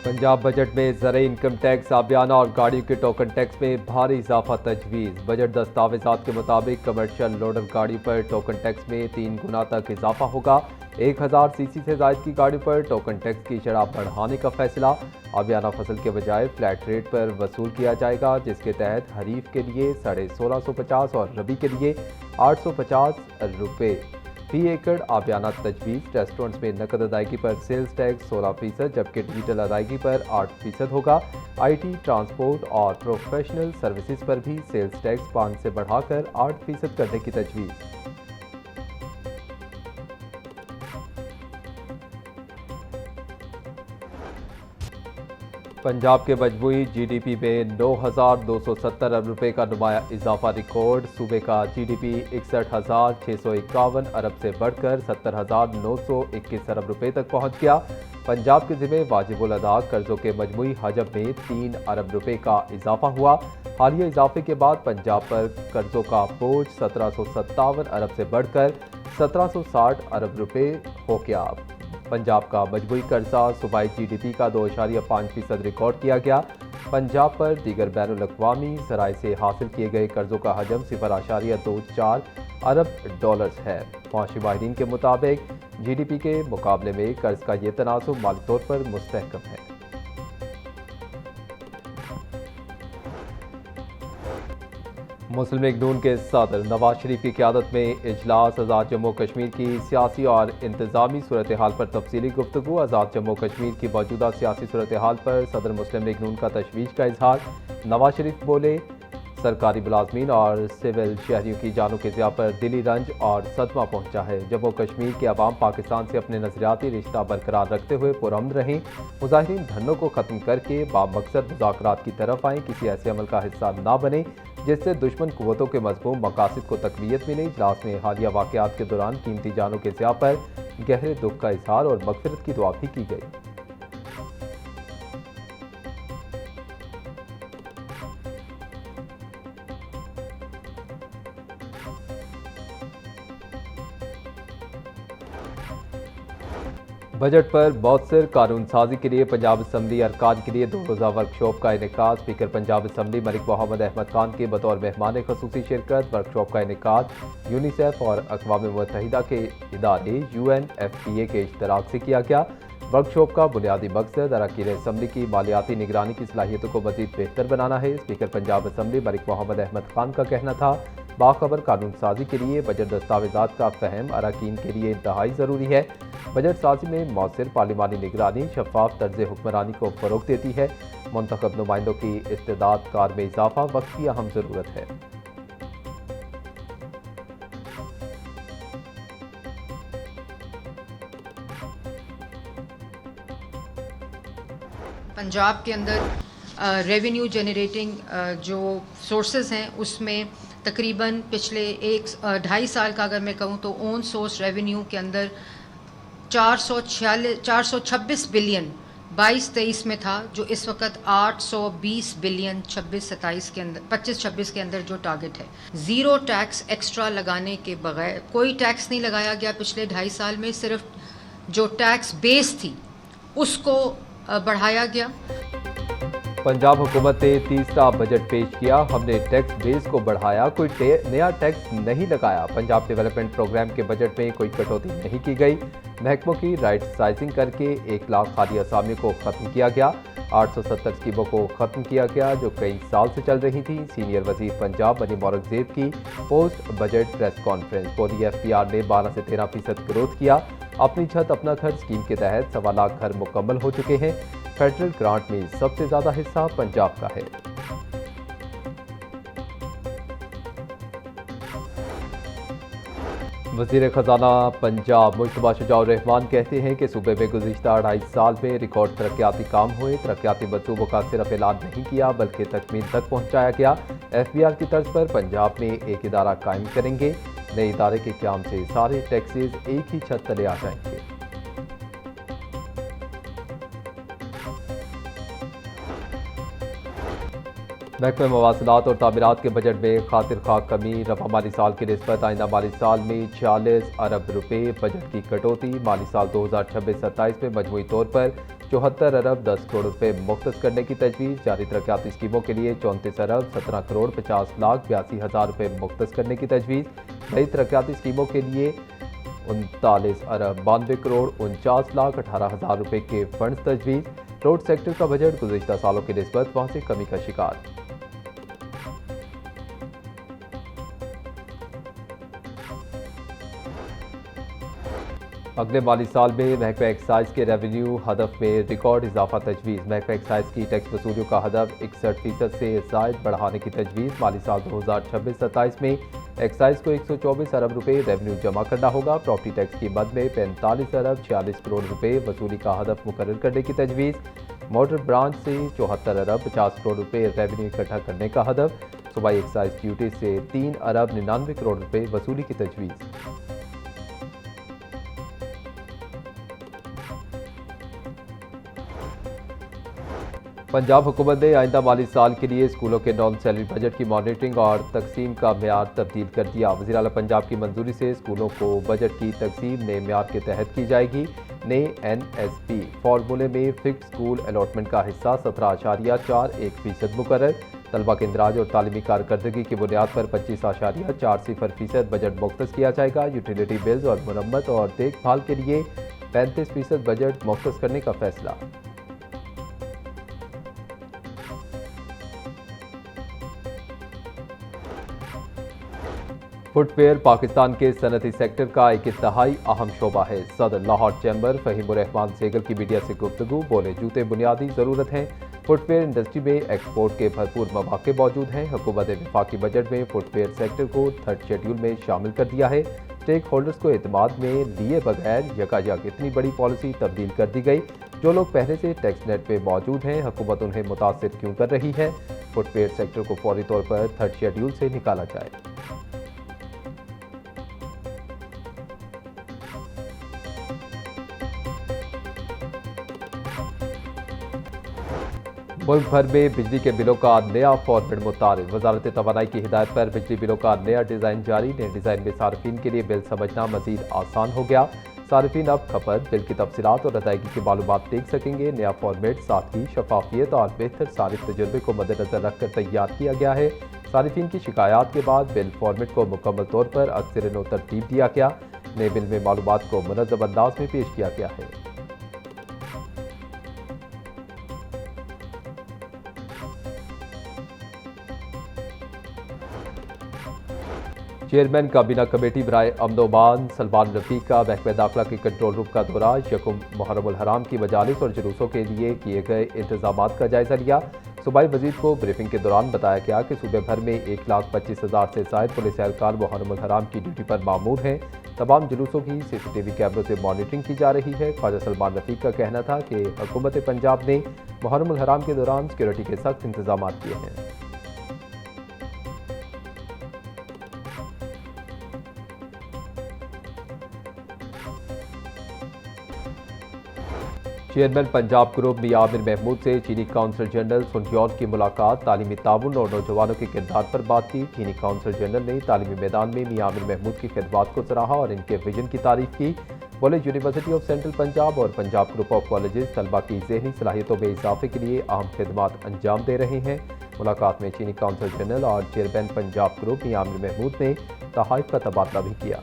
Punjab budget में ज़रूरी income tax, आबियाना और गाड़ियों के टोकन टैक्स में भारी इजाफा तजवीज़। बजट दस्तावेजात के मुताबिक कमर्शियल लोडर गाड़ियों पर टोकन टैक्स में 3 गुना तक इजाफा होगा। 1000 सीसी से ज़ायद की गाड़ियों पर टोकन टैक्स की शरह बढ़ाने का फैसला। आबियाना फसल के बजाय फ्लैट रेट पर वसूल किया जाएगा, जिसके तहत खरीफ के लिए 1650 और रबी के लिए 850 रुपये फी एकड़ आबियाना तजवीज़। रेस्टोरेंट्स में नकद अदायगी पर सेल्स टैक्स 16%, जबकि डिजिटल अदायगी पर 8% होगा। IT, ट्रांसपोर्ट और प्रोफेशनल सर्विसेज पर भी सेल्स टैक्स 5 से बढ़ाकर 8% करने की तजवीज़। पंजाब के मजमूई GDP में 9,270 अरब रुपए का नुमाया इजाफा रिकॉर्ड। सूबे का GDP 61,651 अरब से बढ़कर 70,921 अरब रुपए तक पहुंच गया। पंजाब के ज़िम्मे वाजिबुल अदा कर्जों के मजमूई हजम में 3 अरब रुपए का इजाफा हुआ। हालिया इजाफे के बाद पंजाब पर कर्जों का बोझ 1757 अरब से बढ़कर 1760 अरब रुपए हो गया। पंजाब का मजमूई कर्जा सूबाई GDP का 2.5% रिकॉर्ड किया गया। पंजाब पर दीगर बैनुल अक़वामी ज़राए से हासिल किए गए कर्जों का हजम 0.24 अरब डॉलर्स है। मुआशी माहिरीन के मुताबिक GDP के मुकाबले में कर्ज का ये तनासुब माली तौर पर मुस्तहकम है। मुस्लिम लीग नून के सदर नवाज शरीफ की क़यादत में इजलास। आज़ाद जम्मू कश्मीर की सियासी और इंतज़ामी सूरत हाल पर तफसीली गुफ्तगू। आज़ाद जम्मू कश्मीर की मौजूदा सियासी सूरत हाल पर सदर मुस्लिम लीग नून का तशवीश का इजहार। नवाज शरीफ बोले, सरकारी मुलाजमीन और सिविल शहरियों की जानों के ज़िया पर दिली रंज और सदमा पहुंचा है। जम्मू कश्मीर के अवाम पाकिस्तान से अपने नजरियाती रिश्ता बरकरार रखते हुए पुरअमन रहें। मुजाहिरीन धरनों को ख़त्म करके बामकसद मुज़ाकरात की तरफ आएँ, किसी ऐसे अमल का हिस्सा ना बने जिससे दुश्मन कुव्वतों के मज़मूम मकासद को तक़वियत मिले। इजलास में हालिया वाक़यात के दौरान कीमती जानों के ज़िया पर गहरे दुख का इजहार और मग़फ़िरत की दुआ भी की गई। बजट पर मौसर कानून साजी के लिए पंजाब असम्बली अरकान के लिए 2 रोज़ा वर्कशॉप का इनेकाद। स्पीकर पंजाब असम्बली मलिक मोहम्मद अहमद खान के बतौर मेहमान खसूसी शिरकत। वर्कशॉप का इनेकाद यूनिसेफ और अक़वाम मुत्तहिदा के इदारे UNFPA के इश्तराक से किया गया। वर्कशॉप का बुनियादी मकसद अरकान असम्बली की मालियाती निगरानी की सलाहियतों को मज़ीद बेहतर बनाना है। स्पीकर पंजाब असम्बली मलिक मोहम्मद अहमद खान का कहना था, बाखबर कानून साजी के लिए बजट दस्तावेजात का फहम अरकान के लिए इंतहाई ज़रूरी है। बजट साजी में मौसर पार्लिमानी निगरानी शफाफ तर्ज हुक्मरानी को फ़रोग़ देती है। मुंतखब नुमाइंदों की इस्तेदाद कार में इजाफा वक्त की अहम ज़रूरत है। पंजाब के अंदर रेवेन्यू जनरेटिंग जो सोर्सेज हैं उसमें तकरीबन पिछले 2.5 साल का अगर मैं कहूँ तो ओन सोर्स रेवेन्यू के अंदर 426 बिलियन 22-23 में था, जो इस वक्त 820 बिलियन 26-27 के अंदर 25-26 के अंदर जो टारगेट है। ज़ीरो टैक्स एक्स्ट्रा लगाने के बगैर कोई टैक्स नहीं लगाया गया पिछले 2.5 साल में। सिर्फ जो टैक्स बेस थी उसको बढ़ाया गया। पंजाब हुकूमत ने तीसरा बजट पेश किया। हमने टैक्स बेस को बढ़ाया, कोई नया टैक्स नहीं लगाया। पंजाब डेवलपमेंट प्रोग्राम के बजट में कोई कटौती नहीं की गई। महकमों की राइट साइजिंग करके 1 लाख खाली असामी को ख़त्म किया गया। 870 स्कीमों को ख़त्म किया गया जो कई साल से चल रही थी। सीनियर वजीर पंजाब मनीम औरंगजेब की पोस्ट बजट प्रेस कॉन्फ्रेंस। बोली FPR ने 12 से 13% ग्रोथ किया। अपनी छत अपना घर स्कीम के तहत 1.25 लाख घर मुकम्मल हो चुके हैं। फेडरल ग्रांट में सबसे ज़्यादा हिस्सा पंजाब का है। वज़ीर ख़जाना पंजाब मुश्तबा शुजाउर रहमान कहते हैं कि सूबे में गुज़िश्ता 2.5 साल में रिकॉर्ड तरक्याती काम हुए। तरक्याती मंसूबों का सिर्फ ऐलान नहीं किया बल्कि तकमील तक पहुँचाया गया। FBR की तर्ज पर पंजाब में एक इदारा कायम करेंगे। नए इदारे के क़याम से सारे टैक्सेस एक ही छत तले आ जाएंगे। महकमे मवासिलात और तामीरात के बजट में खातिर खा कमी, रफा माली साल की निस्बत आइंदा माली साल में 46 अरब रुपए बजट की कटौती। माली साल 2026-27 में मजमूई तौर पर 74 अरब 10 करोड़ रुपए मुख्तस करने की तजवीज़। जारी तरक्याती स्कीमों के लिए 34 अरब 17 करोड़ 50 लाख 82 हज़ार रुपए मुख्तस करने की तजवीज़। नई तरक्याती स्कीमों के लिए 39 अरब 92 करोड़ 49 लाख 18 हज़ार रुपए के फंड्स तजवीज़। रोड सेक्टर का बजट गुज़िश्ता सालों की निस्बत वहाँ से कमी का शिकार। अगले माली साल में महकमा एक्साइज के रेवेन्यू हदफ में रिकॉर्ड इजाफा तजवीज़। महकमा एक्साइज की टैक्स वसूलियों का हदफ 61% से ज़ायद बढ़ाने की तजवीज़। माली साल 2026-27 में एक्साइज को 124 अरब रुपए रेवेन्यू जमा करना होगा। प्रॉपर्टी टैक्स की मद में 45 अरब 46 करोड़ रुपए वसूली का हदफ मुकर्रर करने की तजवीज़। मोटर ब्रांच से 74 अरब 50 करोड़ रुपए रेवेन्यू इकट्ठा करने का हदफ। सूबाई एक्साइज ड्यूटी से 3 अरब 99 करोड़ रुपए वसूली की तजवीज़। पंजाब हुकूमत ने आइंदा माली साल के लिए स्कूलों के नॉन सैलरी बजट की मॉनिटरिंग और तकसीम का म्यार तब्दील कर दिया। वज़ीर आला पंजाब की मंजूरी से स्कूलों को बजट की तकसीम नए म्यार के तहत की जाएगी। नए NSP फार्मूले में फिक्स स्कूल अलॉटमेंट का हिस्सा 17.41% मुकर्रर। तलबा के इंदराज और तालीमी कारकर्दगी की बुनियाद पर 25.40% बजट मुख्तस किया जाएगा। यूटिलिटी बिल्स और मरम्मत और देखभाल के लिए 35% बजट मुख्तस करने का फैसला। फुटवेयर पाकिस्तान के सनती सेक्टर का एक इंतहाई अहम शोबा है। सदर लाहौर चैम्बर फ़हीमुर रहमान सेगल की मीडिया से गुफ्तगू। बोले, जूते बुनियादी ज़रूरत हैं। फुटवेयर इंडस्ट्री में एक्सपोर्ट के भरपूर मौके मौजूद हैं। हुकूमत ने वफाकी बजट में फुटवेयर सेक्टर को 3rd शेड्यूल में शामिल कर दिया है। स्टेक होल्डर्स को एतमाद में लिए बगैर यकायक इतनी बड़ी पॉलिसी तब्दील कर दी गई। जो लोग पहले से टैक्स नेट पे मौजूद हैं, हुकूमत उन्हें मुतासिर क्यों कर रही है? फुटवेयर सेक्टर को फौरी तौर पर 3rd शेड्यूल से निकाला जाए। मुल्क भर में बिजली के बिलों का नया फॉर्मेट मुतारिफ। वजारत तवानाई की हिदायत पर बिजली बिलों का नया डिज़ाइन जारी। नए डिज़ाइन में सार्फिन के लिए बिल समझना मजीद आसान हो गया। सार्फिन अब खपत, बिल की तफसीलात और अदायगी की मालूमात देख सकेंगे। नया फॉर्मेट सादगी, शफाफियत और बेहतर सारिफ तजुर्बे को मद्देनजर रखकर तैयार किया गया है। सारिफिन की शिकायत के बाद बिल फॉर्मेट को मुकम्मल तौर पर अक्सर नो तरतीब दिया गया। नए बिल में मालूमात को मुनज़्ज़म अंदाज में पेश किया गया है। चेयरमैन काबीना कमेटी बराए अमन-ओ-अमान सलमान रफीक का महकमा दाखिला के कंट्रोल रूम का दौरा। यकुम मुहर्रमुल हराम की मजालिस और जुलूसों के लिए किए गए इंतजामात का जायजा लिया। सूबाई वजीर को ब्रीफिंग के दौरान बताया गया कि सूबे भर में 1,25,000 से ज़ायद पुलिस एहलकार मुहर्रमुल हराम की ड्यूटी पर मामूर हैं। तमाम जुलूसों की CCTV कैमरों से मॉनिटरिंग की जा रही है। ख्वाजा सलमान रफीक का कहना था कि हुकूमत पंजाब ने मुहर्रमुल हराम के दौरान सिक्योरिटी के सख्त इंतजाम किए हैं। चेयरमैन पंजाब ग्रुप मियां आमिर महमूद से चीनी काउंसिल जनरल सुनह्योल की मुलाकात। तालीमी ताउन और नौजवानों के किरदार पर बात की। चीनी काउंसिल जनरल ने तालीमी मैदान में मियां आमिर महमूद की खिदमात को सराहा और इनके विजन की तारीफ की। बोले, यूनिवर्सिटी ऑफ सेंट्रल पंजाब और पंजाब ग्रुप ऑफ कॉलेजेस तलबा की ज़हनी सलाहियतों में इजाफे के लिए अहम खिदमात अंजाम दे रहे हैं। मुलाकात में चीनी काउंसिल जनरल और चेयरमैन पंजाब ग्रुप मियां आमिर महमूद ने तहाइफ का तबादला भी किया।